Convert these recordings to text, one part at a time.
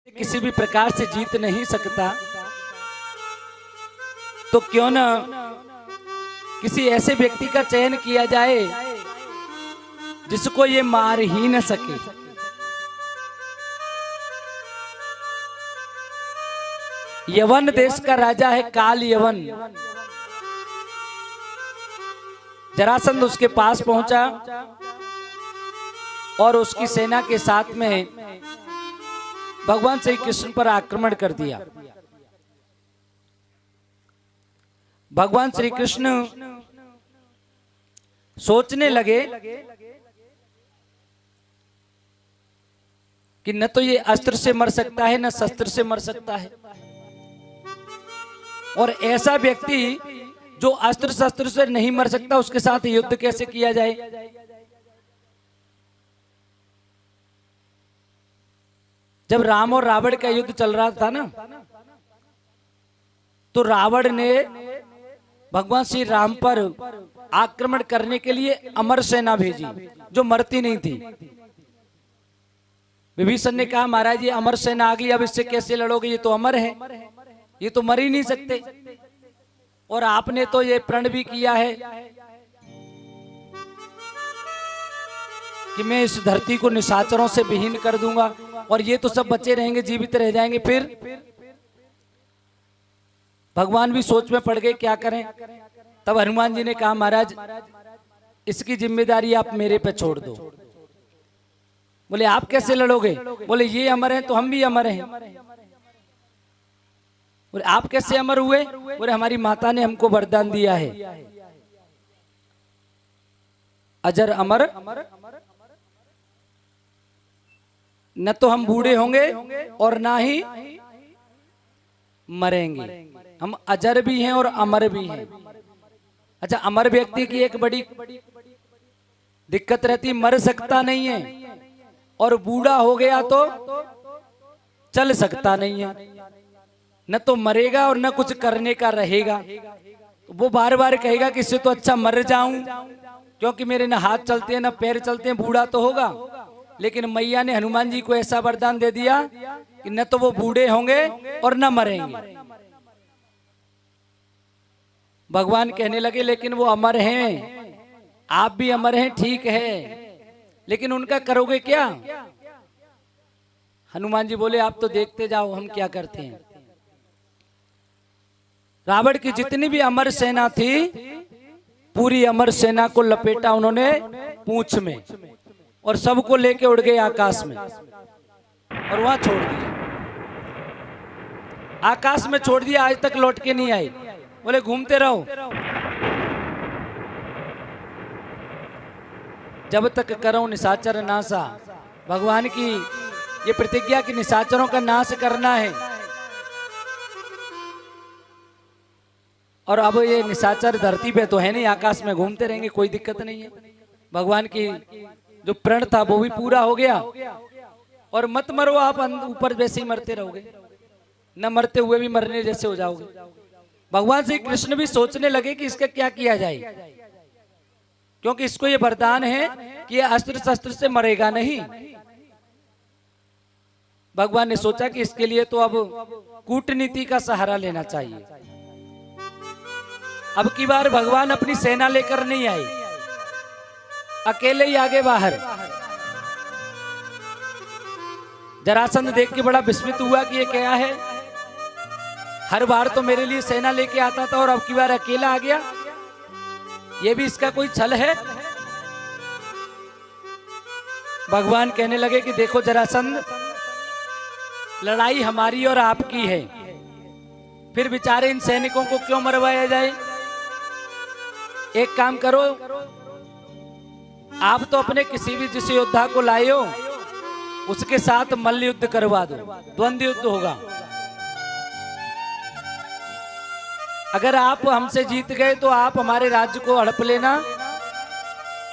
किसी भी प्रकार से जीत नहीं सकता, तो क्यों न किसी ऐसे व्यक्ति का चयन किया जाए जिसको ये मार ही न सके। यवन देश का राजा है काल यवन। जरासंध उसके पास पहुंचा और उसकी सेना के साथ में भगवान श्री कृष्ण पर आक्रमण कर दिया। भगवान श्री कृष्ण सोचने लगे कि न तो ये अस्त्र से मर सकता है न शस्त्र से मर सकता है, और ऐसा व्यक्ति जो अस्त्र शस्त्र से नहीं मर सकता उसके साथ युद्ध कैसे किया जाए। जब राम और रावण का युद्ध चल रहा था ना, तो रावण ने भगवान श्री राम पर आक्रमण करने के लिए अमर सेना भेजी जो मरती नहीं थी। विभीषण ने कहा महाराज ये अमर सेना आ गई, अब इससे कैसे लड़ोगे, ये तो अमर है, ये तो मर ही नहीं सकते, और आपने तो ये प्रण भी किया है कि मैं इस धरती को निशाचरों से विहीन कर दूंगा और ये तो सब बचे रहेंगे, जीवित रह जाएंगे। फिर भगवान भी सोच में पड़ गए क्या करें। तब हनुमान जी ने कहा महाराज इसकी जिम्मेदारी आप मेरे पे छोड़ दो। बोले आप कैसे लड़ोगे। बोले ये अमर हैं तो हम भी अमर हैं। बोले आप कैसे अमर हुए। बोले हमारी माता ने हमको वरदान दिया है अजर अमर, न तो हम बूढ़े होंगे और ना ही मरेंगे, हम अजर भी हैं और अमर भी हैं। अच्छा, अमर व्यक्ति की एक बड़ी दिक्कत रहती, मर सकता नहीं है और बूढ़ा हो गया तो चल सकता नहीं है, न तो मरेगा और न कुछ करने का रहेगा। तो वो बार बार कहेगा कि इससे तो अच्छा मर जाऊं, क्योंकि मेरे न हाथ चलते हैं न पैर चलते हैं, बूढ़ा तो होगा। लेकिन मैया ने हनुमान जी को ऐसा वरदान दे दिया कि न तो वो बूढ़े होंगे और न मरेंगे। भगवान कहने लगे लेकिन वो अमर हैं, आप भी अमर हैं, ठीक है, लेकिन उनका करोगे क्या। हनुमान जी बोले आप तो देखते जाओ हम क्या करते हैं। रावण की जितनी भी अमर सेना थी पूरी अमर सेना को लपेटा उन्होंने पूंछ में और सबको लेके उड़ गए आकाश में और वहां छोड़ दिया। आकाश में छोड़ दिया, आज तक लौट के नहीं आई। बोले घूमते रहो जब तक करो निशाचर नासा। भगवान की ये प्रतिज्ञा कि निशाचरों का नाश करना है, और अब ये निशाचर धरती पे तो है नहीं, आकाश में घूमते रहेंगे, कोई दिक्कत नहीं है। भगवान की जो प्रण था वो भी पूरा हो गया। और मत मरो आप, ऊपर वैसे ही मरते रहोगे, न मरते हुए भी मरने जैसे हो जाओगे। भगवान श्री कृष्ण भी सोचने लगे कि इसका क्या किया जाए, क्योंकि इसको ये वरदान है कि ये अस्त्र शस्त्र से मरेगा नहीं। भगवान ने सोचा कि इसके लिए तो अब कूटनीति का सहारा लेना चाहिए। अब की बार भगवान अपनी सेना लेकर नहीं आए, अकेले ही आगे बाहर। जरासंध देख के बड़ा विस्मित हुआ कि ये क्या है, हर बार तो मेरे लिए सेना लेके आता था और अब की बार अकेला आ गया, ये भी इसका कोई छल है। भगवान कहने लगे कि देखो जरासंध, लड़ाई हमारी और आपकी है, फिर बेचारे इन सैनिकों को क्यों मरवाया जाए। एक काम करो, आप तो अपने किसी भी जिस योद्धा को लाए हो उसके साथ मल्ल युद्ध करवा दो, द्वंद्व युद्ध होगा। अगर आप हमसे जीत गए तो आप हमारे राज्य को हड़प लेना,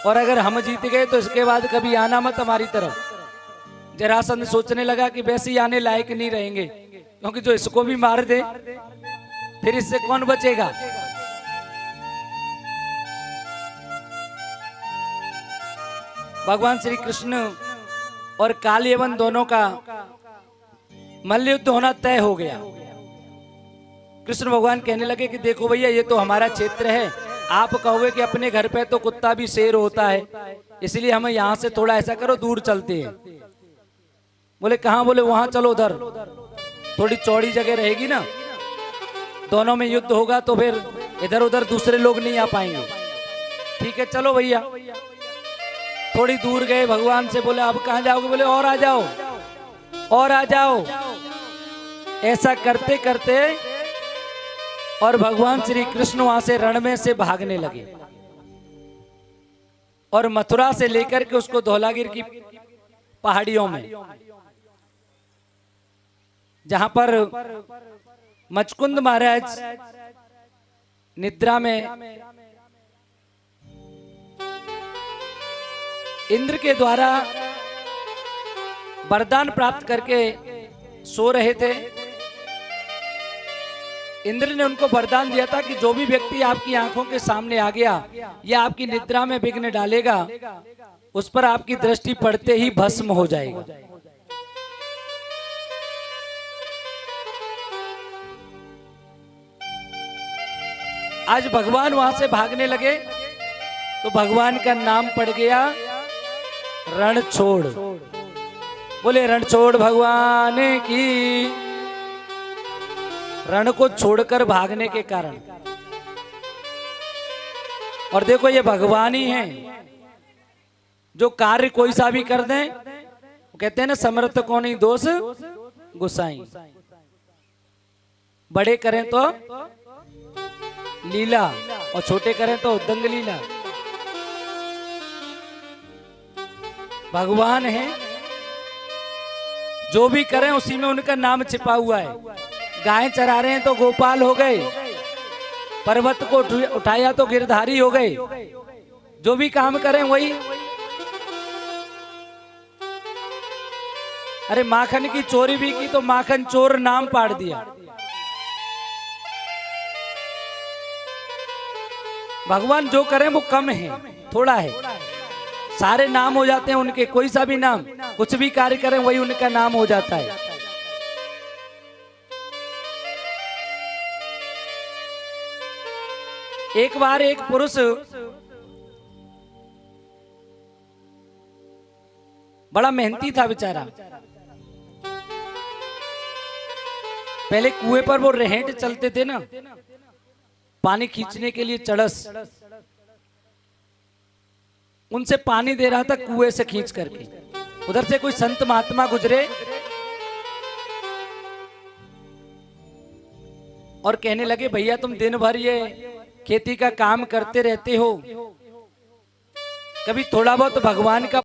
और अगर हम जीत गए तो इसके बाद कभी आना मत हमारी तरफ। जरासंध सोचने लगा कि वैसे ही आने लायक नहीं रहेंगे, क्योंकि जो इसको भी मार दे फिर इससे कौन बचेगा। भगवान श्री कृष्ण और काल यवन दोनों का मल्ल युद्ध होना तय हो गया। कृष्ण भगवान कहने लगे कि देखो भैया, ये तो हमारा क्षेत्र है, आप कहोगे कि अपने घर पे तो कुत्ता भी शेर होता है, इसलिए हमें यहाँ से थोड़ा ऐसा करो, दूर चलते हैं। बोले कहाँ? बोले वहां चलो, उधर थोड़ी चौड़ी जगह रहेगी ना, दोनों में युद्ध होगा तो फिर इधर उधर दूसरे लोग नहीं आ पाएंगे। ठीक है चलो भैया। थोड़ी दूर गए, भगवान से बोले अब कहाँ जाओगे? बोले और आ जाओ, और आ जाओ। ऐसा करते करते और भगवान श्री कृष्ण वहां से रण में से भागने लगे और मथुरा से लेकर के उसको धौलागिर की पहाड़ियों में, जहां पर मचकुंद महाराज निद्रा में इंद्र के द्वारा वरदान प्राप्त करके सो रहे थे। इंद्र ने उनको वरदान दिया था कि जो भी व्यक्ति आपकी आंखों के सामने आ गया या आपकी निद्रा में विघ्न डालेगा, उस पर आपकी दृष्टि पड़ते ही भस्म हो जाएगा। आज भगवान वहां से भागने लगे तो भगवान का नाम पड़ गया रणछोड़। बोले रणछोड़ भगवान की। रण को छोड़कर भागने के कारण। और देखो ये भगवान ही हैं जो कार्य कोई सा भी कर दें, कहते हैं ना समर्थ को नहीं दोष गुसाई। बड़े करें तो लीला और छोटे करें तो दंग लीला। भगवान है, जो भी करें उसी में उनका नाम छिपा हुआ है। गाय चरा रहे हैं तो गोपाल हो गए, पर्वत को उठाया तो गिरधारी हो गए। जो भी काम करें वही। अरे माखन की चोरी भी की तो माखन चोर नाम पाड़ दिया। भगवान जो करें वो कम है, थोड़ा है। सारे नाम हो जाते हैं उनके, कोई सा भी नाम, कुछ भी कार्य करें वही उनका नाम हो जाता है। एक बार एक पुरुष बड़ा मेहनती था बेचारा। पहले कुएं पर वो रहेंट चलते थे ना, पानी खींचने के लिए चड़स, उनसे पानी दे रहा था कुएं से खींच करके। उधर से कोई संत महात्मा गुजरे और कहने लगे भैया तुम दिन भर ये खेती का काम करते रहते हो, कभी थोड़ा बहुत भगवान का